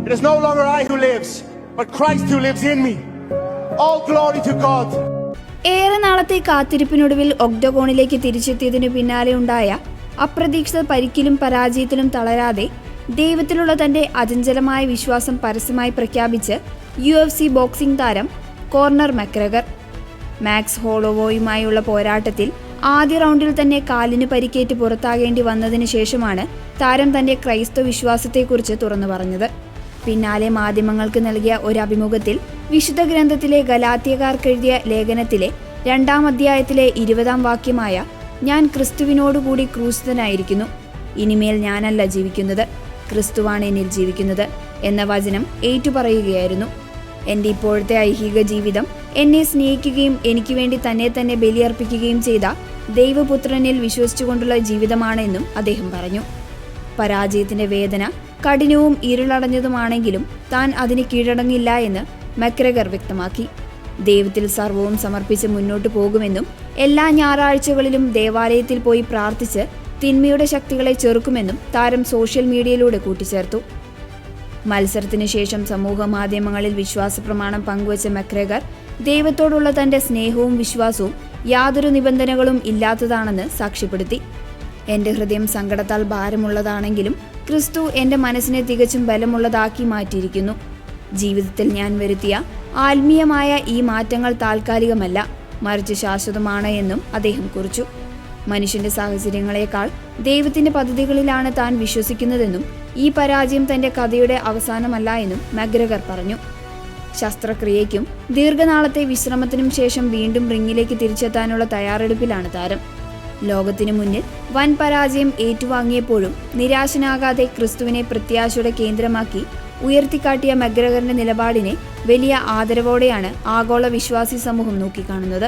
It is no longer I who lives, but Christ who lives in me. All glory to God. ഏറെ നാളത്തെ കാത്തിരിപ്പിനൊടുവിൽ ഒക്ടഗോണിലേക്ക് തിരിച്ചെത്തിയതിനു പിന്നാലെ ഉണ്ടായ അപ്രതീക്ഷിത പരിക്കിലും പരാജയത്തിലും തളരാതെ ദൈവത്തിലുള്ള തന്റെ അചഞ്ചലമായ വിശ്വാസം പരസ്യമായി പ്രഖ്യാപിച്ച് UFC ബോക്സിംഗ് താരം കോർണർ മക്ഗ്രഗർ. മാക്സ് ഹോളോവോയുമായുള്ള പോരാട്ടത്തിൽ ആദ്യ റൗണ്ടിൽ തന്നെ കാലിന് പരിക്കേറ്റ് പുറത്താകേണ്ടി വന്നതിന് ശേഷമാണ് താരം തന്റെ ക്രൈസ്തവ വിശ്വാസത്തെക്കുറിച്ച് തുറന്നു പറഞ്ഞത്. പിന്നാലെ മാധ്യമങ്ങൾക്ക് നൽകിയ ഒരു അഭിമുഖത്തിൽ വിശുദ്ധ ഗ്രന്ഥത്തിലെ ഗലാത്യക്കാർക്കെഴുതിയ ലേഖനത്തിലെ 2-ാം അധ്യായത്തിലെ 20-ാം വാക്യമായ "ഞാൻ ക്രിസ്തുവിനോടുകൂടി ക്രൂശിതനായിരിക്കുന്നു, ഇനിമേൽ ഞാനല്ല ജീവിക്കുന്നത്, ക്രിസ്തുവാണ് എന്നിൽ ജീവിക്കുന്നത്" എന്ന വചനം ഏറ്റുപറയുകയായിരുന്നു. എൻ്റെ ഇപ്പോഴത്തെ ഐഹിക ജീവിതം എന്നെ സ്നേഹിക്കുകയും എനിക്ക് വേണ്ടി തന്നെ ബലിയർപ്പിക്കുകയും ചെയ്ത ദൈവപുത്രനിൽ വിശ്വസിച്ചുകൊണ്ടുള്ള ജീവിതമാണ് എന്നും അദ്ദേഹം പറഞ്ഞു. പരാജയത്തിന്റെ വേദന കഠിനവും ഇരുളടഞ്ഞതുമാണെങ്കിലും താൻ അതിന് കീഴടങ്ങില്ല എന്ന് മക്ഗ്രഗർ വ്യക്തമാക്കി. ദൈവത്തിൽ സർവവും സമർപ്പിച്ച് മുന്നോട്ടു പോകുമെന്നും എല്ലാ ഞായറാഴ്ചകളിലും ദേവാലയത്തിൽ പോയി പ്രാർത്ഥിച്ച് തിന്മയുടെ ശക്തികളെ ചെറുക്കുമെന്നും താരം സോഷ്യൽ മീഡിയയിലൂടെ കൂട്ടിച്ചേർത്തു. മത്സരത്തിന് ശേഷം സമൂഹ മാധ്യമങ്ങളിൽ വിശ്വാസപ്രമാണം പങ്കുവച്ച മക്ഗ്രഗർ ദൈവത്തോടുള്ള തന്റെ സ്നേഹവും വിശ്വാസവും യാതൊരു നിബന്ധനകളും ഇല്ലാത്തതാണെന്ന് സാക്ഷ്യപ്പെടുത്തി. എൻ്റെ ഹൃദയം സങ്കടത്താൽ ഭാരമുള്ളതാണെങ്കിലും ക്രിസ്തു എൻ്റെ മനസ്സിനെ തികച്ചും ബലമുള്ളതാക്കി മാറ്റിയിരിക്കുന്നു. ജീവിതത്തിൽ ഞാൻ വരുത്തിയ ആത്മീയമായ ഈ മാറ്റങ്ങൾ താൽക്കാലികമല്ല, മറിച്ച് ശാശ്വതമാണ് എന്നും അദ്ദേഹം കുറിച്ചു. മനുഷ്യന്റെ സാഹചര്യങ്ങളെക്കാൾ ദൈവത്തിന്റെ പദ്ധതികളിലാണ് താൻ വിശ്വസിക്കുന്നതെന്നും ഈ പരാജയം തന്റെ കഥയുടെ അവസാനമല്ല എന്നും മക്ഗ്രഗർ പറഞ്ഞു. ശസ്ത്രക്രിയയ്ക്കും ദീർഘനാളത്തെ വിശ്രമത്തിനും ശേഷം വീണ്ടും റിങ്ങിലേക്ക് തിരിച്ചെത്താനുള്ള തയ്യാറെടുപ്പിലാണ് താരം. ലോകത്തിനു മുന്നിൽ വൻ പരാജയം ഏറ്റുവാങ്ങിയപ്പോഴും നിരാശനാകാതെ ക്രിസ്തുവിനെ പ്രത്യാശയുടെ കേന്ദ്രമാക്കി ഉയർത്തിക്കാട്ടിയ മക്ഗ്രഗറിന്റെ നിലപാടിനെ വലിയ ആദരവോടെയാണ് ആഗോള വിശ്വാസി സമൂഹം നോക്കിക്കാണുന്നത്.